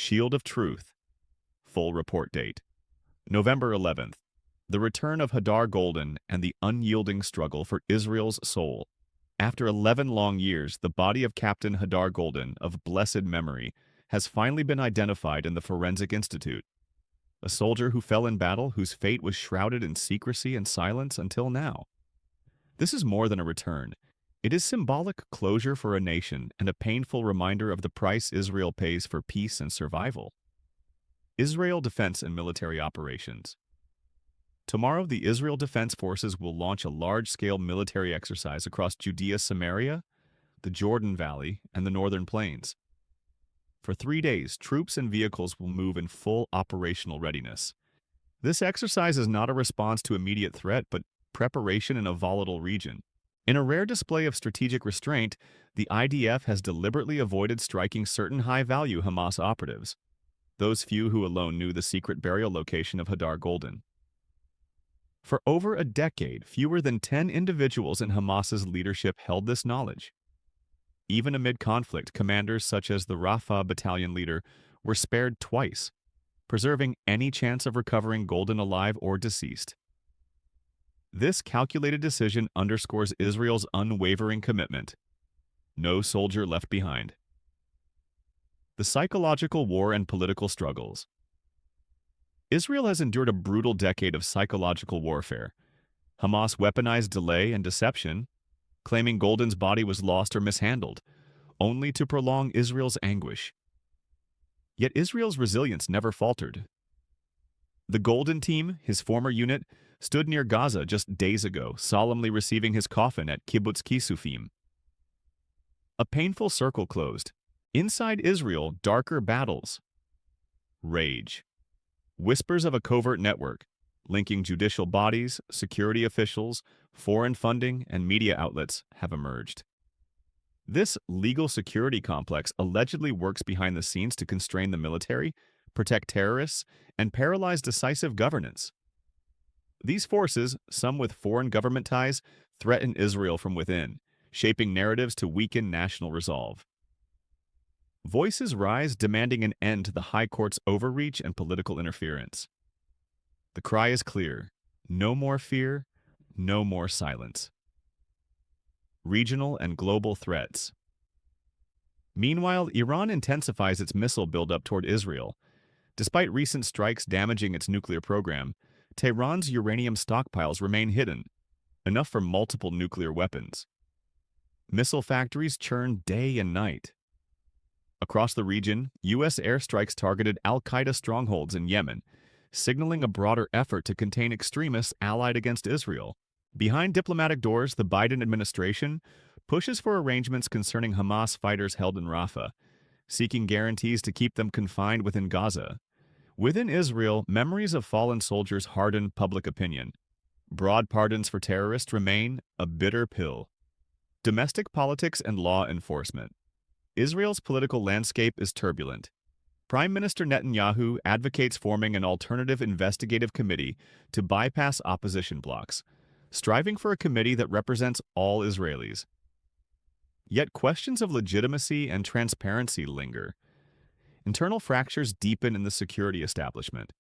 Shield of Truth. Full report date. November 11th. The return of Hadar Goldin and the unyielding struggle for Israel's soul. After 11 long years, the body of Captain Hadar Goldin, of blessed memory, has finally been identified in the Forensic Institute. A soldier who fell in battle, whose fate was shrouded in secrecy and silence until now. This is more than a return. It is symbolic closure for a nation and a painful reminder of the price Israel pays for peace and survival. Israel Defense and Military Operations. Tomorrow, the Israel Defense Forces will launch a large-scale military exercise across Judea, Samaria, the Jordan Valley, and the Northern Plains. For 3 days, troops and vehicles will move in full operational readiness. This exercise is not a response to immediate threat, but preparation in a volatile region. In a rare display of strategic restraint, the IDF has deliberately avoided striking certain high-value Hamas operatives, those few who alone knew the secret burial location of Hadar Goldin. For over a decade, fewer than 10 individuals in Hamas's leadership held this knowledge. Even amid conflict, commanders such as the Rafah battalion leader were spared twice, preserving any chance of recovering Goldin alive or deceased. This calculated decision underscores Israel's unwavering commitment. No soldier left behind. The psychological war and political struggles. Israel has endured a brutal decade of psychological warfare. Hamas weaponized delay and deception, claiming Goldin's body was lost or mishandled, only to prolong Israel's anguish. Yet Israel's resilience never faltered. The Goldin team, his former unit, stood near Gaza just days ago, solemnly receiving his coffin at Kibbutz Kisufim. A painful circle closed. Inside Israel, darker battles. Rage. Whispers of a covert network, linking judicial bodies, security officials, foreign funding, and media outlets, have emerged. This legal security complex allegedly works behind the scenes to constrain the military, protect terrorists, and paralyze decisive governance. These forces, some with foreign government ties, threaten Israel from within, shaping narratives to weaken national resolve. Voices rise demanding an end to the High Court's overreach and political interference. The cry is clear: no more fear, no more silence. Regional and global threats. Meanwhile, Iran intensifies its missile buildup toward Israel. Despite recent strikes damaging its nuclear program, Tehran's uranium stockpiles remain hidden, enough for multiple nuclear weapons. Missile factories churn day and night. Across the region, U.S. airstrikes targeted al-Qaeda strongholds in Yemen, signaling a broader effort to contain extremists allied against Israel. Behind diplomatic doors, the Biden administration pushes for arrangements concerning Hamas fighters held in Rafah, seeking guarantees to keep them confined within Gaza. Within Israel, memories of fallen soldiers harden public opinion. Broad pardons for terrorists remain a bitter pill. Domestic politics and law enforcement. Israel's political landscape is turbulent. Prime Minister Netanyahu advocates forming an alternative investigative committee to bypass opposition blocs, striving for a committee that represents all Israelis. Yet questions of legitimacy and transparency linger. Internal fractures deepen in the security establishment.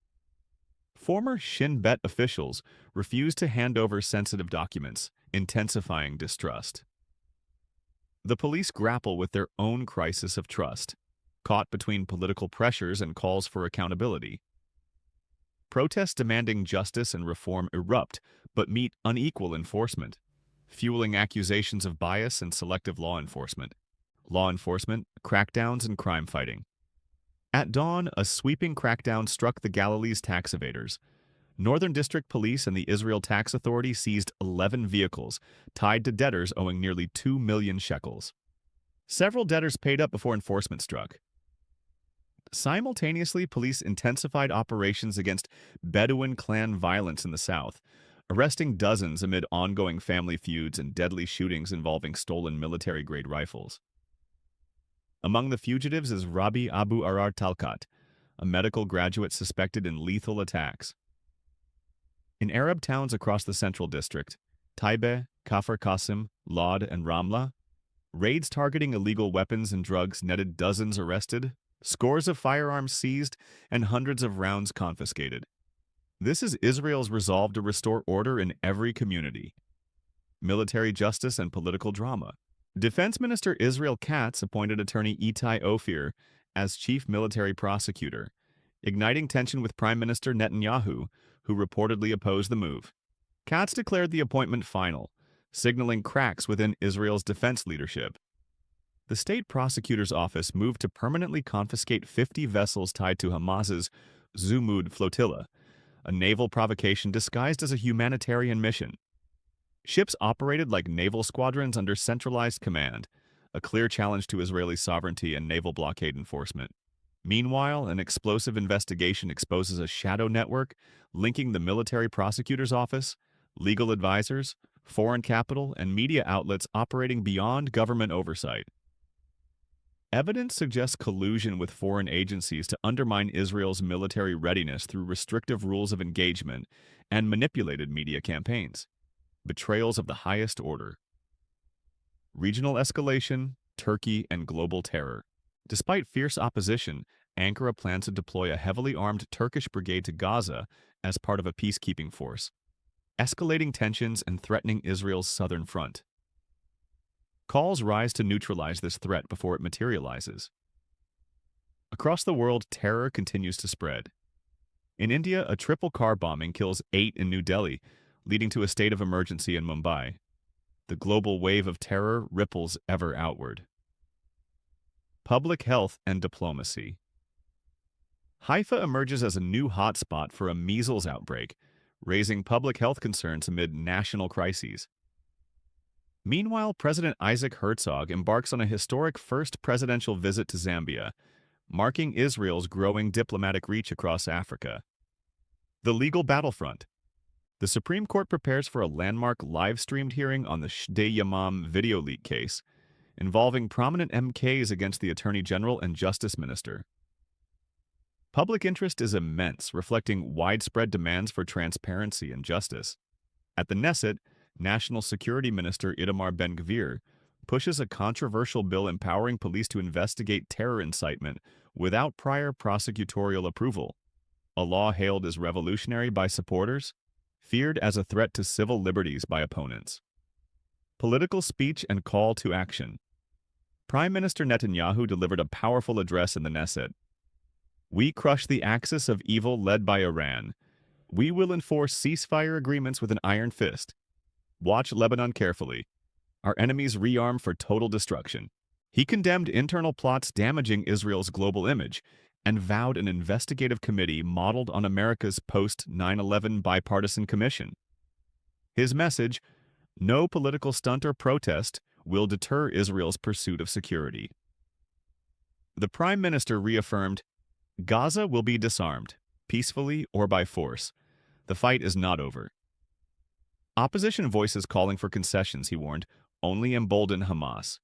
Former Shin Bet officials refuse to hand over sensitive documents, intensifying distrust. The police grapple with their own crisis of trust, caught between political pressures and calls for accountability. Protests demanding justice and reform erupt, but meet unequal enforcement, fueling accusations of bias and selective law enforcement. Crackdowns, and crime fighting. At dawn, a sweeping crackdown struck the Galilee's tax evaders. Northern District Police and the Israel Tax Authority seized 11 vehicles, tied to debtors owing nearly 2 million shekels. Several debtors paid up before enforcement struck. Simultaneously, police intensified operations against Bedouin clan violence in the south, arresting dozens amid ongoing family feuds and deadly shootings involving stolen military-grade rifles. Among the fugitives is Rabbi Abu Arar Talkat, a medical graduate suspected in lethal attacks. In Arab towns across the Central District, Taibe, Kafr Qasim, Lod, and Ramla, raids targeting illegal weapons and drugs netted dozens arrested, scores of firearms seized, and hundreds of rounds confiscated. This is Israel's resolve to restore order in every community. Military justice and political drama. Defense Minister Israel Katz appointed attorney Itai Ophir as chief military prosecutor, igniting tension with Prime Minister Netanyahu, who reportedly opposed the move. Katz declared the appointment final, signaling cracks within Israel's defense leadership. The state prosecutor's office moved to permanently confiscate 50 vessels tied to Hamas's Zumud flotilla, a naval provocation disguised as a humanitarian mission. Ships operated like naval squadrons under centralized command, a clear challenge to Israeli sovereignty and naval blockade enforcement. Meanwhile, an explosive investigation exposes a shadow network linking the military prosecutor's office, legal advisors, foreign capital, and media outlets operating beyond government oversight. Evidence suggests collusion with foreign agencies to undermine Israel's military readiness through restrictive rules of engagement and manipulated media campaigns. Betrayals of the highest order. Regional escalation, Turkey, and global terror. Despite fierce opposition, Ankara plans to deploy a heavily armed Turkish brigade to Gaza as part of a peacekeeping force, escalating tensions and threatening Israel's southern front. Calls rise to neutralize this threat before it materializes. Across the world, terror continues to spread. In India, a triple car bombing kills 8 in New Delhi, leading to a state of emergency in Mumbai. The global wave of terror ripples ever outward. Public health and diplomacy. Haifa emerges as a new hotspot for a measles outbreak, raising public health concerns amid national crises. Meanwhile, President Isaac Herzog embarks on a historic first presidential visit to Zambia, marking Israel's growing diplomatic reach across Africa. The legal battlefront. The Supreme Court prepares for a landmark live-streamed hearing on the Shdei Yamam video leak case, involving prominent MKs against the Attorney General and Justice Minister. Public interest is immense, reflecting widespread demands for transparency and justice. At the Knesset, National Security Minister Itamar Ben-Gvir pushes a controversial bill empowering police to investigate terror incitement without prior prosecutorial approval, a law hailed as revolutionary by supporters, feared as a threat to civil liberties by opponents. Political speech and call to action. Prime Minister Netanyahu delivered a powerful address in the Knesset. "We crush the axis of evil led by Iran. We will enforce ceasefire agreements with an iron fist. Watch Lebanon carefully. Our enemies rearm for total destruction." He condemned internal plots damaging Israel's global image and vowed an investigative committee modeled on America's post-9/11 bipartisan commission. His message, "No political stunt or protest will deter Israel's pursuit of security." The Prime Minister reaffirmed, "Gaza will be disarmed, peacefully or by force. The fight is not over." Opposition voices calling for concessions, he warned, only embolden Hamas.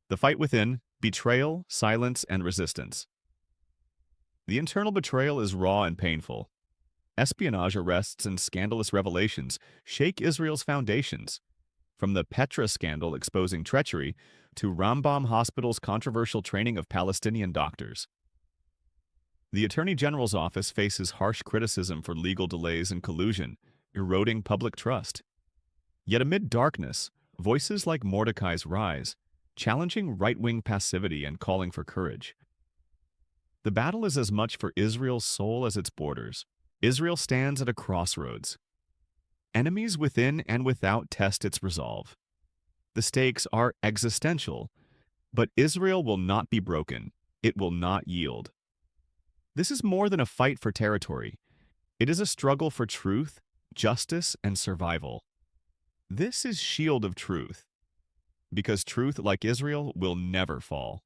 The fight within, betrayal, silence, and resistance. The internal betrayal is raw and painful. Espionage arrests and scandalous revelations shake Israel's foundations, from the Petra scandal exposing treachery to Rambam Hospital's controversial training of Palestinian doctors. The Attorney General's office faces harsh criticism for legal delays and collusion, eroding public trust. Yet amid darkness, voices like Mordecai's rise, challenging right-wing passivity and calling for courage. The battle is as much for Israel's soul as its borders. Israel stands at a crossroads. Enemies within and without test its resolve. The stakes are existential, but Israel will not be broken. It will not yield. This is more than a fight for territory. It is a struggle for truth, justice, and survival. This is Shield of Truth, because truth, like Israel, will never fall.